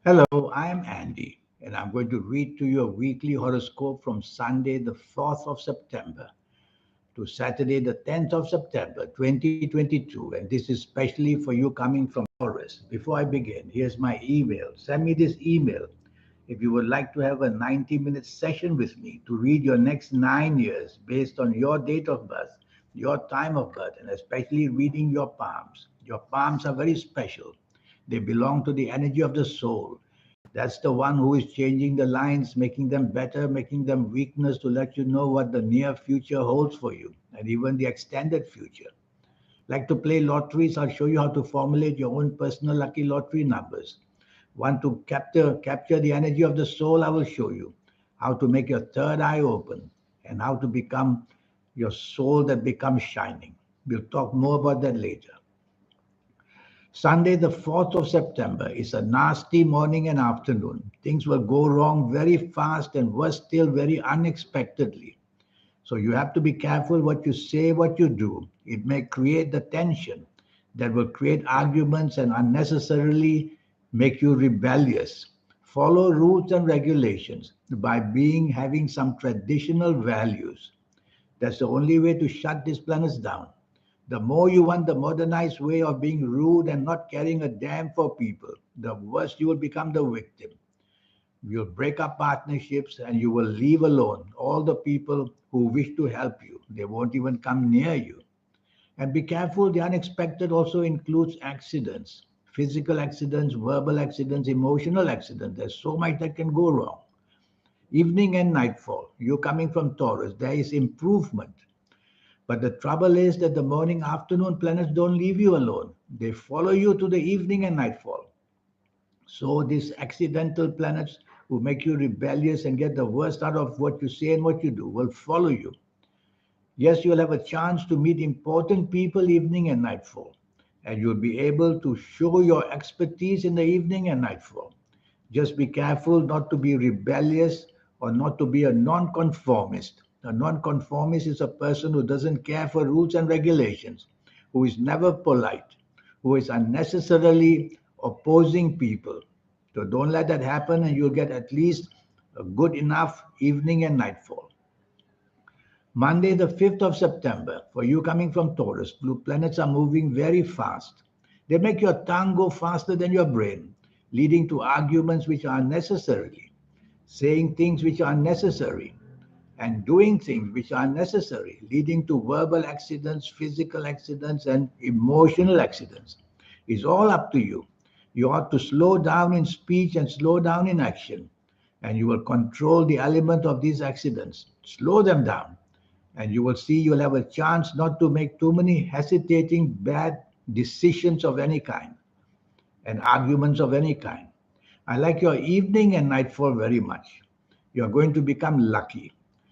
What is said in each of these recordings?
Hello, I'm Andy, and I'm going to read to you a weekly horoscope from Sunday, the 4th of September to Saturday, the 10th of September, 2022. And this is specially for you coming from Taurus. Before I begin, here's my email. Send me this email if you would like to have a 90-minute session with me to read your next 9 years based on your date of birth, your time of birth, and especially reading your palms. Your palms are very special. They belong to the energy of the soul. That's the one who is changing the lines, making them better, making them weakness to let you know what the near future holds for you and even the extended future. Like to play lotteries, I'll show you how to formulate your own personal lucky lottery numbers. Want to capture the energy of the soul, I will show you how to make your third eye open and how to become your soul that becomes shining. We'll talk more about that later. Sunday, the 4th of September, is a nasty morning and afternoon. Things will go wrong very fast and worse still, very unexpectedly. So you have to be careful what you say, what you do. It may create the tension that will create arguments and unnecessarily make you rebellious. Follow rules and regulations by being having some traditional values. That's the only way to shut these planets down. The more you want the modernized way of being rude and not caring a damn for people, the worse you will become the victim. You'll break up partnerships and you will leave alone all the people who wish to help you. They won't even come near you. And be careful, the unexpected also includes accidents, physical accidents, verbal accidents, emotional accidents. There's so much that can go wrong. Evening and nightfall, you're coming from Taurus, there is improvement. But the trouble is that the morning afternoon planets don't leave you alone. They follow you to the evening and nightfall. So these accidental planets who make you rebellious and get the worst out of what you say and what you do will follow you. Yes, you'll have a chance to meet important people evening and nightfall. And you'll be able to show your expertise in the evening and nightfall. Just be careful not to be rebellious or not to be a nonconformist. A nonconformist is a person who doesn't care for rules and regulations, who is never polite, who is unnecessarily opposing people. So don't let that happen, and you'll get at least a good enough evening and nightfall. Monday, the 5th of September, for you coming from Taurus, blue planets are moving very fast. They make your tongue go faster than your brain, leading to arguments which are unnecessary, saying things which are unnecessary, and doing things which are unnecessary, leading to verbal accidents, physical accidents, and emotional accidents. It's all up to you. You ought to slow down in speech and slow down in action, and you will control the element of these accidents. Slow them down and you will see you'll have a chance not to make too many hesitating bad decisions of any kind and arguments of any kind. I like your evening and nightfall very much. You're going to become lucky.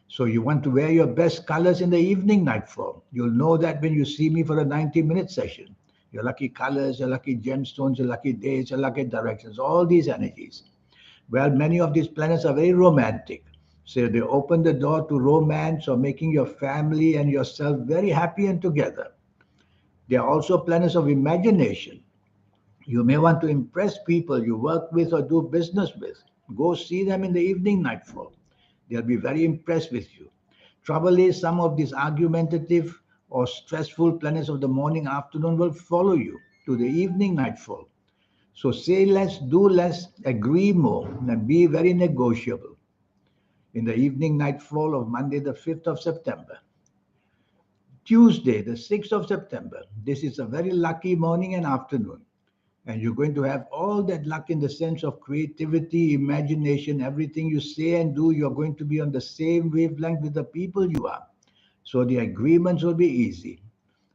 So you want to wear your best colors in the evening nightfall. You'll know that when you see me for a 90-minute session. Your lucky colors, your lucky gemstones, your lucky days, your lucky directions, all these energies. Well, many of these planets are very romantic. So they open the door to romance or making your family and yourself very happy and together. They are also planets of imagination. You may want to impress people you work with or do business with. Go see them in the evening nightfall. They'll be very impressed with you. Trouble is, some of these argumentative or stressful planets of the morning afternoon will follow you to the evening nightfall. So say less, do less, agree more, and be very negotiable. In the evening nightfall of Monday, the 5th of September. Tuesday, the 6th of September. This is a very lucky morning and afternoon. And you're going to have all that luck in the sense of creativity, imagination, everything you say and do, you're going to be on the same wavelength with the people you are. So the agreements will be easy.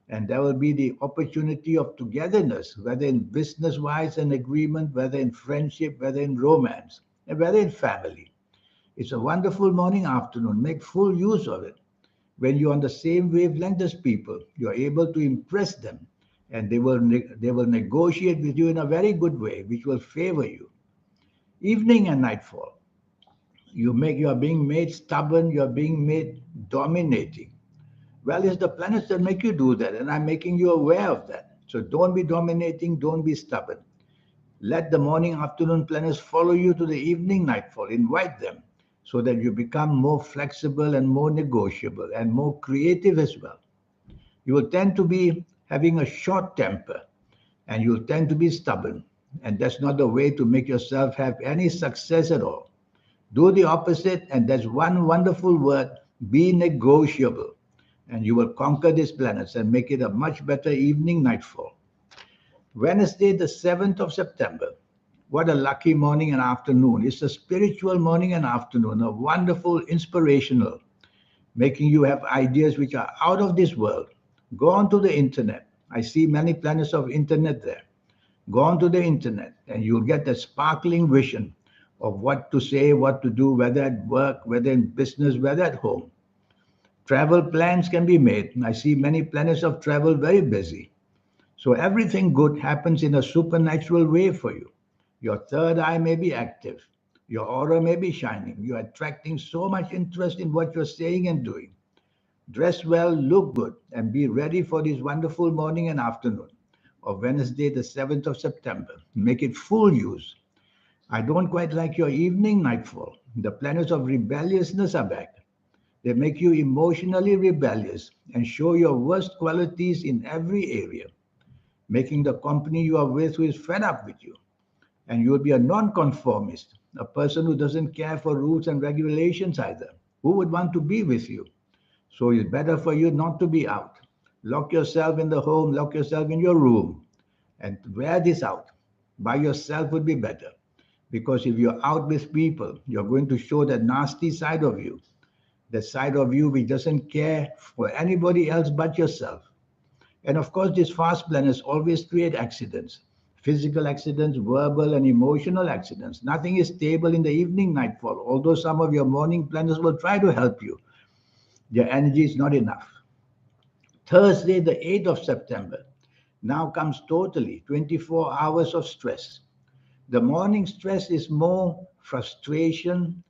And there will be the opportunity of togetherness, whether in business wise an agreement, whether in friendship, whether in romance, and whether in family. It's a wonderful morning, afternoon. Make full use of it. When you're on the same wavelength as people, you're able to impress them, and they will negotiate with you in a very good way, which will favor you. Evening and nightfall, you are being made stubborn, you are being made dominating. Well, it's the planets that make you do that, and I'm making you aware of that. So don't be dominating, don't be stubborn. Let the morning afternoon planets follow you to the evening nightfall. Invite them so that you become more flexible and more negotiable and more creative as well. You will tend to be having a short temper and you'll tend to be stubborn. And that's not the way to make yourself have any success at all. Do the opposite, and that's one wonderful word: be negotiable. And you will conquer these planets and make it a much better evening nightfall. Wednesday, the 7th of September. What a lucky morning and afternoon. It's a spiritual morning and afternoon, a wonderful, inspirational, making you have ideas which are out of this world. Go onto the internet. I see many planets of internet there. Go onto the internet and you'll get a sparkling vision of what to say, what to do, whether at work, whether in business, whether at home. Travel plans can be made. I see many planets of travel very busy. So everything good happens in a supernatural way for you. Your third eye may be active. Your aura may be shining. You're attracting so much interest in what you're saying and doing. Dress well, look good, and be ready for this wonderful morning and afternoon of Wednesday, the 7th of September. Make it full use. I don't quite like your evening nightfall. The planets of rebelliousness are back. They make you emotionally rebellious and show your worst qualities in every area, making the company you are with who is fed up with you. And you will be a nonconformist, a person who doesn't care for rules and regulations either. Who would want to be with you? So it's better for you not to be out. Lock yourself in the home, lock yourself in your room, and wear this out. By yourself would be better. Because if you're out with people, you're going to show that nasty side of you, the side of you which doesn't care for anybody else but yourself. And of course, these fast planets always create accidents: physical accidents, verbal and emotional accidents. Nothing is stable in the evening nightfall, although some of your morning planets will try to help you. Their energy is not enough. Thursday, the 8th of September, now comes totally 24 hours of stress. The morning stress is more frustration,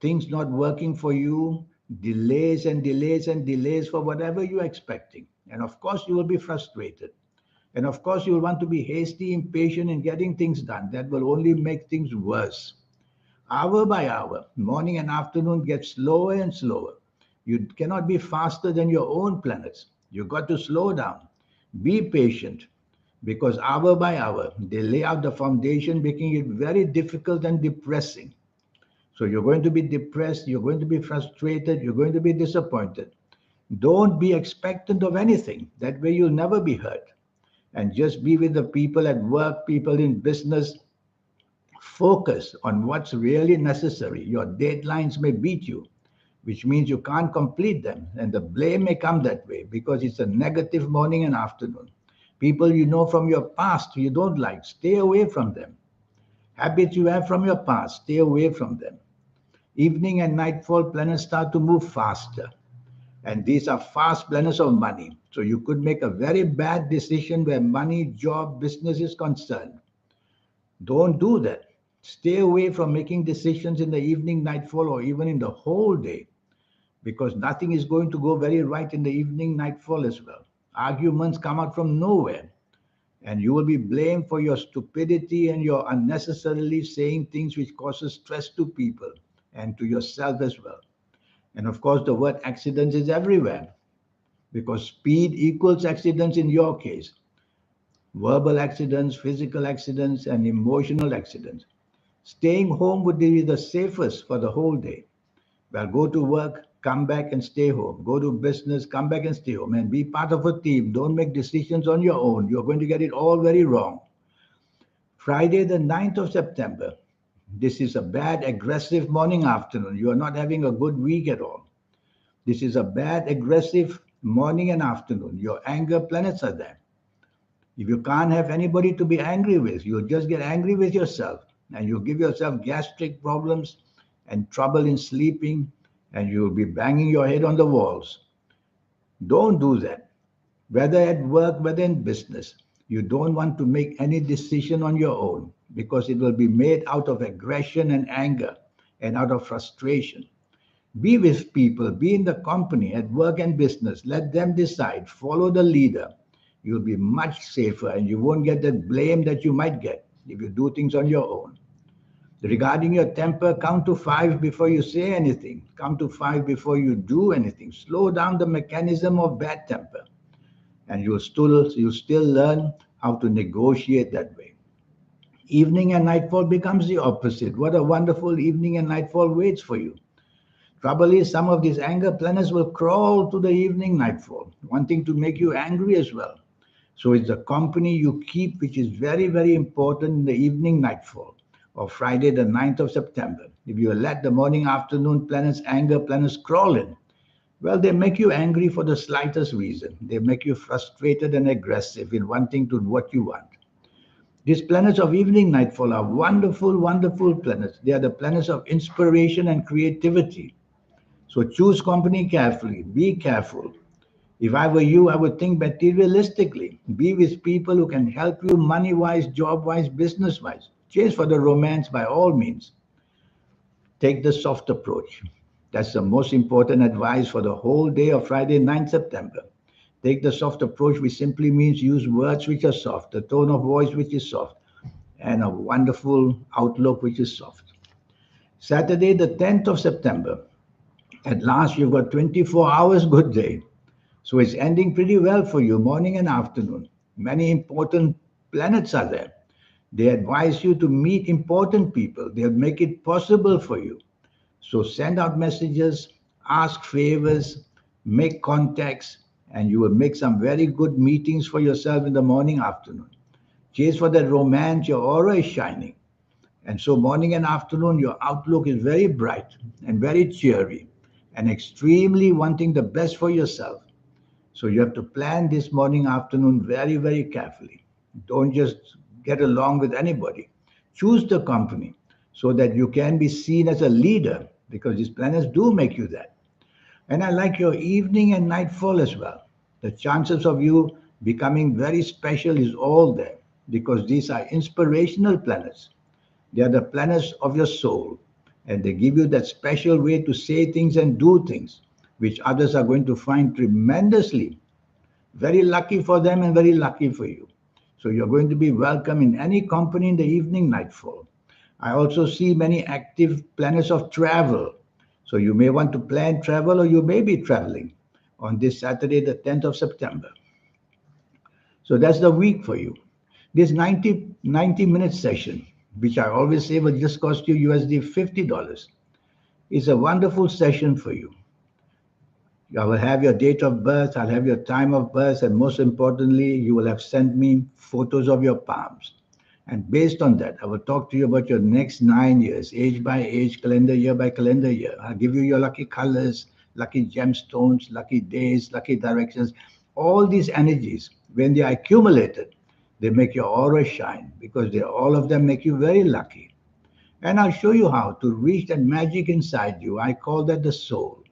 things not working for you, delays and delays and delays for whatever you're expecting. And of course, you will be frustrated. And of course, you will want to be hasty, impatient in getting things done. That will only make things worse. Hour by hour, morning and afternoon get slower and slower. You cannot be faster than your own planets. You've got to slow down. Be patient because hour by hour, they lay out the foundation, making it very difficult and depressing. So you're going to be depressed, you're going to be frustrated, you're going to be disappointed. Don't be expectant of anything. That way you'll never be hurt. And just be with the people at work, people in business. Focus on what's really necessary. Your deadlines may beat you, which means you can't complete them. And the blame may come that way because it's a negative morning and afternoon. People you know from your past you don't like, stay away from them. Habits you have from your past, stay away from them. Evening and nightfall planets start to move faster. And these are fast planets of money. So you could make a very bad decision where money, job, business is concerned. Don't do that. Stay away from making decisions in the evening, nightfall, or even in the whole day, because nothing is going to go very right in the evening, nightfall as well. Arguments come out from nowhere, and you will be blamed for your stupidity and your unnecessarily saying things which causes stress to people and to yourself as well. And of course, the word accidents is everywhere because speed equals accidents in your case. Verbal accidents, physical accidents, and emotional accidents. Staying home would be the safest for the whole day. Well, go to work, come back and stay home. Go to business, come back and stay home. And be part of a team. Don't make decisions on your own. You're going to get it all very wrong. Friday, the 9th of September. This is a bad, aggressive morning, afternoon. You are not having a good week at all. This is a bad, aggressive morning and afternoon. Your anger planets are there. If you can't have anybody to be angry with, you'll just get angry with yourself. And you'll give yourself gastric problems and trouble in sleeping. And you'll be banging your head on the walls. Don't do that. Whether at work, whether in business, you don't want to make any decision on your own because it will be made out of aggression and anger and out of frustration. Be with people, be in the company at work and business. Let them decide. Follow the leader. You'll be much safer and you won't get that blame that you might get. if you do things on your own. Regarding your temper, count to 5 before you say anything. Count to 5 before you do anything. Slow down the mechanism of bad temper, and you'll still learn how to negotiate that way. Evening and nightfall becomes the opposite. What a wonderful evening and nightfall waits for you. Trouble is, some of these anger planets will crawl to the evening nightfall, wanting to make you angry as well. So it's the company you keep which is very, very important in the evening nightfall of Friday, the 9th of September. If you let the morning afternoon planets, anger planets crawl in, well, they make you angry for the slightest reason. They make you frustrated and aggressive in wanting to do what you want. These planets of evening nightfall are wonderful, wonderful planets. They are the planets of inspiration and creativity. So choose company carefully. Be careful. If I were you, I would think materialistically. Be with people who can help you money wise, job wise, business wise. Chase for the romance by all means. Take the soft approach. That's the most important advice for the whole day of Friday, 9th September. Take the soft approach, which simply means use words which are soft, a tone of voice which is soft, and a wonderful outlook which is soft. Saturday, the 10th of September. At last, you've got 24 hours good day. So it's ending pretty well for you, morning and afternoon. Many important planets are there. They advise you to meet important people. They'll make it possible for you. So send out messages, ask favors, make contacts, and you will make some very good meetings for yourself in the morning, afternoon. Chase for that romance, your aura is shining. And so, morning and afternoon, your outlook is very bright and very cheery and extremely wanting the best for yourself. So, you have to plan this morning, afternoon very, very carefully. Don't just get along with anybody. Choose the company so that you can be seen as a leader because these planets do make you that. And I like your evening and nightfall as well. The chances of you becoming very special is all there because these are inspirational planets. They are the planets of your soul, and they give you that special way to say things and do things, which others are going to find tremendously very lucky for them and very lucky for you. So you're going to be welcome in any company in the evening nightfall. I also see many active planets of travel. So you may want to plan travel or you may be traveling on this Saturday, the 10th of September. So that's the week for you. This 90-minute session, which I always say will just cost you USD $50, is a wonderful session for you. I will have your date of birth, I'll have your time of birth, and most importantly, you will have sent me photos of your palms. And based on that, I will talk to you about your next 9 years, age by age, calendar year by calendar year. I'll give you your lucky colors, lucky gemstones, lucky days, lucky directions. All these energies, when they are accumulated, they make your aura shine because all of them make you very lucky. And I'll show you how to reach that magic inside you. I call that the soul.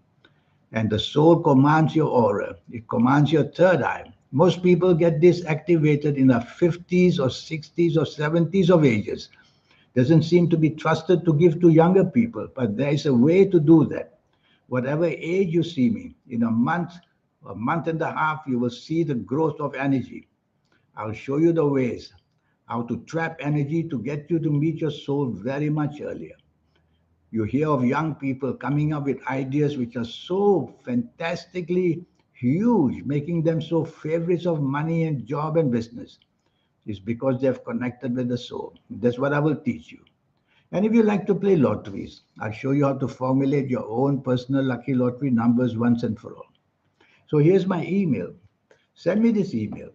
And the soul commands your aura. It commands your third eye. Most people get this activated in their 50s or 60s or 70s of ages. Doesn't seem to be trusted to give to younger people, but there is a way to do that. Whatever age you see me, in a month and a half, you will see the growth of energy. I'll show you the ways how to trap energy to get you to meet your soul very much earlier. You hear of young people coming up with ideas which are so fantastically huge, making them so favorites of money and job and business. It's because they have connected with the soul. That's what I will teach you. And if you like to play lotteries, I'll show you how to formulate your own personal lucky lottery numbers once and for all. So here's my email. Send me this email.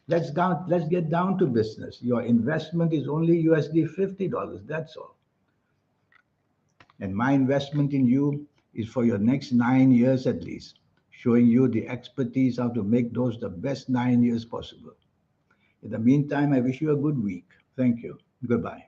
Let's get down to business. Your investment is only USD $50. That's all. And my investment in you is for your next 9 years at least, showing you the expertise how to make those the best 9 years possible. In the meantime, I wish you a good week. Thank you. Goodbye.